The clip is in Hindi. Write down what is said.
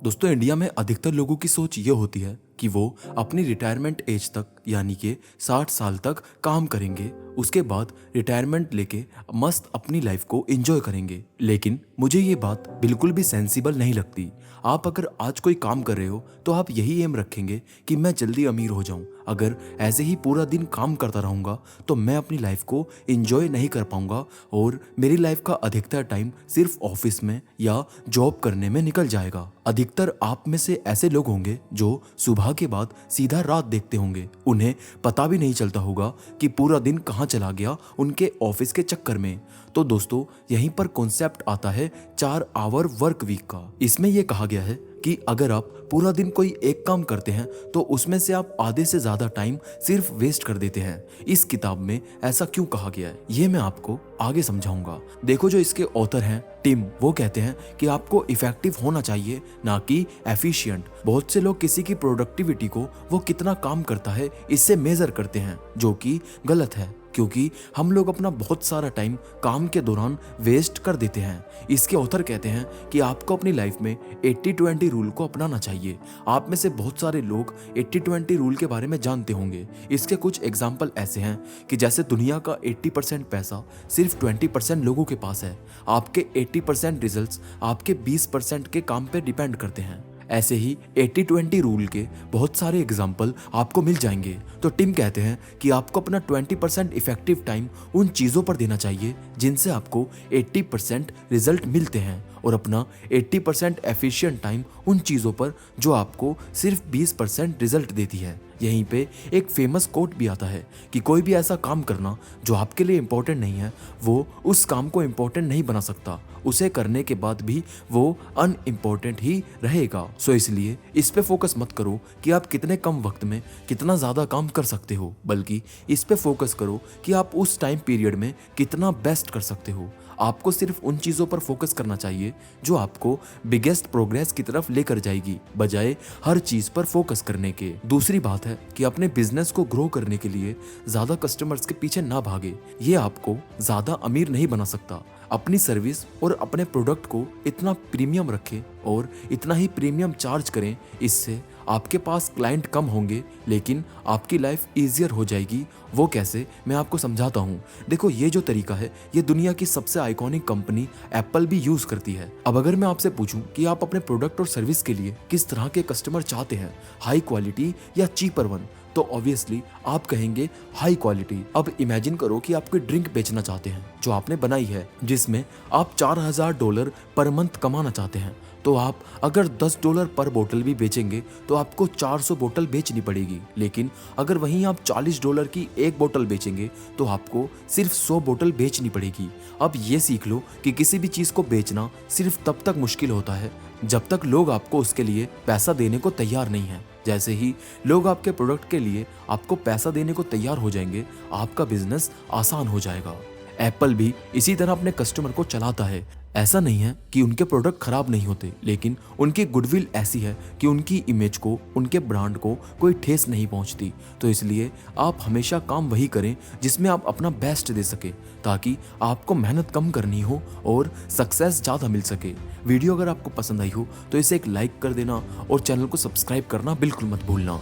दोस्तों इंडिया में अधिकतर लोगों की सोच ये होती है कि वो अपनी रिटायरमेंट एज तक यानी कि 60 साल तक काम करेंगे, उसके बाद रिटायरमेंट लेके मस्त अपनी लाइफ को एंजॉय करेंगे। लेकिन मुझे ये बात बिल्कुल भी सेंसिबल नहीं लगती। आप अगर आज कोई काम कर रहे हो तो आप यही एम रखेंगे कि मैं जल्दी अमीर हो जाऊं। अगर ऐसे ही पूरा दिन काम करता रहूंगा तो मैं अपनी लाइफ को एंजॉय नहीं कर पाऊंगा और मेरी लाइफ का अधिकतर टाइम सिर्फ ऑफिस में या जॉब करने में निकल जाएगा। अधिकतर आप में से ऐसे लोग होंगे जो सुबह के बाद सीधा रात देखते होंगे। उन्हें पता भी नहीं चलता होगा कि पूरा दिन कहाँ चला गया उनके ऑफिस के चक्कर में। तो दोस्तों यहीं पर कॉन्सेप्ट आता है 4 आवर वर्क वीक का। इसमें यह कहा गया है कि अगर आप पूरा दिन कोई एक काम करते हैं तो उसमें से आप आधे से ज्यादा टाइम सिर्फ वेस्ट कर देते हैं। इस किताब में ऐसा क्यों कहा गया है ये मैं आपको आगे समझाऊंगा। देखो जो इसके ऑथर हैं टिम, वो कहते हैं कि आपको इफेक्टिव होना चाहिए ना कि एफिशिएंट। बहुत से लोग किसी की प्रोडक्टिविटी को वो कितना काम करता है इससे मेजर करते हैं, जो कि गलत है क्योंकि हम लोग अपना बहुत सारा टाइम काम के दौरान वेस्ट कर देते हैं। इसके ऑथर कहते हैं कि आपको अपनी लाइफ में 80-20 रूल को अपनाना चाहिए। आप में से बहुत सारे लोग 80-20 रूल के बारे में जानते होंगे। इसके कुछ एग्जाम्पल ऐसे हैं कि जैसे दुनिया का 80% पैसा सिर्फ 20% लोगों के पास है। आपके 80% रिजल्ट्स आपके 20% के काम पे डिपेंड करते हैं। ऐसे ही 80-20 रूल के बहुत सारे एग्जाम्पल आपको मिल जाएंगे। तो टिम कहते हैं कि आपको अपना 20% इफेक्टिव टाइम उन चीज़ों पर देना चाहिए जिनसे आपको 80% रिजल्ट मिलते हैं और अपना 80% एफिशिएंट टाइम उन चीज़ों पर जो आपको सिर्फ 20% रिजल्ट देती है। यहीं पे एक फेमस कोट भी आता है कि कोई भी ऐसा काम करना जो आपके लिए इम्पोर्टेंट नहीं है वो उस काम को इम्पोर्टेंट नहीं बना सकता। उसे करने के बाद भी वो अनइम्पोर्टेंट ही रहेगा। सो इसलिए इस पे फोकस मत करो कि आप कितने कम वक्त में कितना ज़्यादा काम कर सकते हो, बल्कि इस पे फोकस करो कि आप उस टाइम पीरियड में कितना बेस्ट कर सकते हो। आपको सिर्फ उन चीज़ों पर फोकस करना चाहिए जो आपको बिगेस्ट प्रोग्रेस की तरफ लेकर जाएगी, बजाय हर चीज़ पर फोकस करने के। दूसरी बात है कि अपने बिजनेस को ग्रो करने के लिए ज़्यादा कस्टमर्स के पीछे ना भागे। ये आपको ज़्यादा अमीर नहीं बना सकता। अपनी सर्विस और अपने प्रोडक्ट को इतना प्रीमियम रखें और इतना ही प्रीमियम चार्ज करें, इससे आपके पास क्लाइंट कम होंगे लेकिन आपकी लाइफ ईजियर हो जाएगी। वो कैसे, मैं आपको समझाता हूँ। देखो ये जो तरीका है ये दुनिया की सबसे आइकॉनिक कंपनी एप्पल भी यूज करती है। अब अगर मैं आपसे पूछूं कि आप अपने प्रोडक्ट और सर्विस के लिए किस तरह के कस्टमर चाहते हैं, हाई क्वालिटी या चीपर वन, तो ऑब्वियसली आप कहेंगे हाई क्वालिटी। अब इमेजिन करो कि आप कोई ड्रिंक बेचना चाहते हैं जो आपने बनाई है, जिसमें आप $4000 पर मंथ कमाना चाहते हैं। तो आप अगर $10 पर बोतल भी बेचेंगे तो आपको 400 बोतल बेचनी पड़ेगी। लेकिन अगर वहीं आप $40 की एक बोतल बेचेंगे तो आपको सिर्फ 100 बोतल बेचनी पड़ेगी। अब ये सीख लो कि किसी भी चीज़ को बेचना सिर्फ तब तक मुश्किल होता है जब तक लोग आपको उसके लिए पैसा देने को तैयार नहीं है। जैसे ही लोग आपके प्रोडक्ट के लिए आपको पैसा देने को तैयार हो जाएंगे, आपका बिजनेस आसान हो जाएगा। एप्पल भी इसी तरह अपने कस्टमर को चलाता है। ऐसा नहीं है कि उनके प्रोडक्ट खराब नहीं होते, लेकिन उनकी गुडविल ऐसी है कि उनकी इमेज को, उनके ब्रांड को कोई ठेस नहीं पहुंचती। तो इसलिए आप हमेशा काम वही करें जिसमें आप अपना बेस्ट दे सके, ताकि आपको मेहनत कम करनी हो और सक्सेस ज़्यादा मिल सके। वीडियो अगर आपको पसंद आई हो तो इसे एक लाइक कर देना और चैनल को सब्सक्राइब करना बिल्कुल मत भूलना।